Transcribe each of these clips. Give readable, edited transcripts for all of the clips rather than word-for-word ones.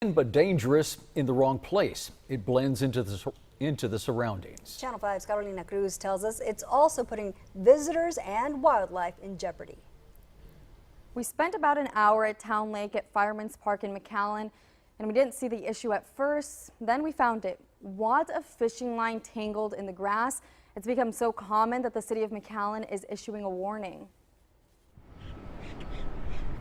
But dangerous in the wrong place. It blends into the surroundings. Channel 5's Carolina Cruz tells us it's also putting visitors and wildlife in jeopardy. We spent about an hour at Town Lake at Fireman's Park in McAllen, and we didn't see the issue at first. Then we found it. Wads of fishing line tangled in the grass. It's become so common that the city of McAllen is issuing a warning.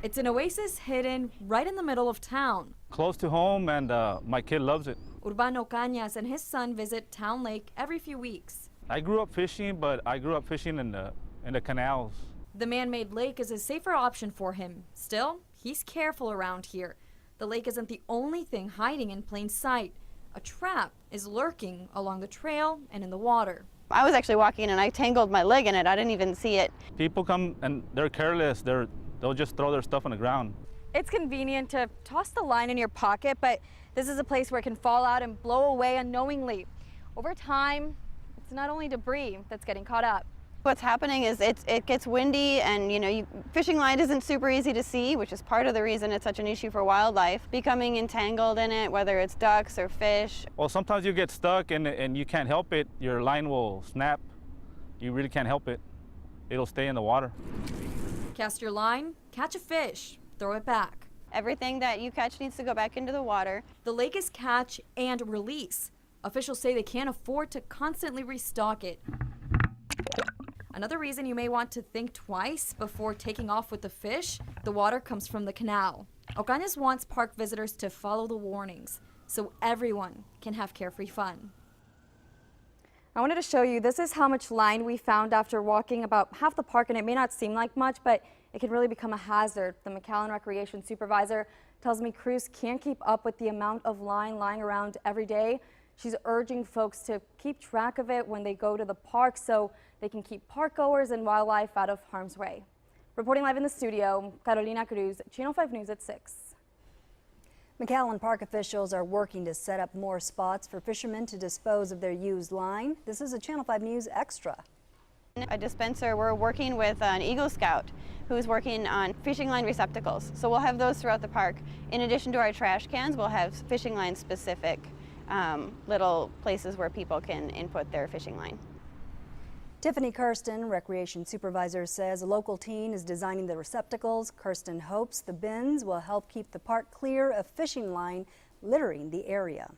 It's an oasis hidden right in the middle of town. Close to home, and my kid loves it. Urbano Cañas and his son visit Town Lake every few weeks. I grew up fishing, but I grew up fishing in the canals. The man-made lake is a safer option for him. Still, he's careful around here. The lake isn't the only thing hiding in plain sight. A trap is lurking along the trail and in the water. I was actually walking and I tangled my leg in it. I didn't even see it. People come and they're careless. They'll just throw their stuff on the ground. It's convenient to toss the line in your pocket, but this is a place where it can fall out and blow away unknowingly. Over time, it's not only debris that's getting caught up. What's happening is it gets windy, and fishing line isn't super easy to see, which is part of the reason it's such an issue for wildlife. Becoming entangled in it, whether it's ducks or fish. Well, sometimes you get stuck and you can't help it. Your line will snap. You really can't help it. It'll stay in the water. Cast your line, catch a fish, throw it back. Everything that you catch needs to go back into the water. The lake is catch and release. Officials say they can't afford to constantly restock it. Another reason you may want to think twice before taking off with the fish, the water comes from the canal. Ocañas wants park visitors to follow the warnings so everyone can have carefree fun. I wanted to show you, this is how much line we found after walking about half the park, and it may not seem like much, but it can really become a hazard. The McAllen Recreation Supervisor tells me crews can't keep up with the amount of line lying around every day. She's urging folks to keep track of it when they go to the park so they can keep park goers and wildlife out of harm's way. Reporting live in the studio, Carolina Cruz, Channel 5 News at 6. McAllen Park officials are working to set up more spots for fishermen to dispose of their used line. This is a Channel 5 News Extra. A dispenser, we're working with an Eagle Scout who's working on fishing line receptacles. So we'll have those throughout the park. In addition to our trash cans, we'll have fishing line specific little places where people can input their fishing line. Tiffany Kirsten, Recreation Supervisor, says a local team is designing the receptacles. Kirsten hopes the bins will help keep the park clear of fishing line littering the area.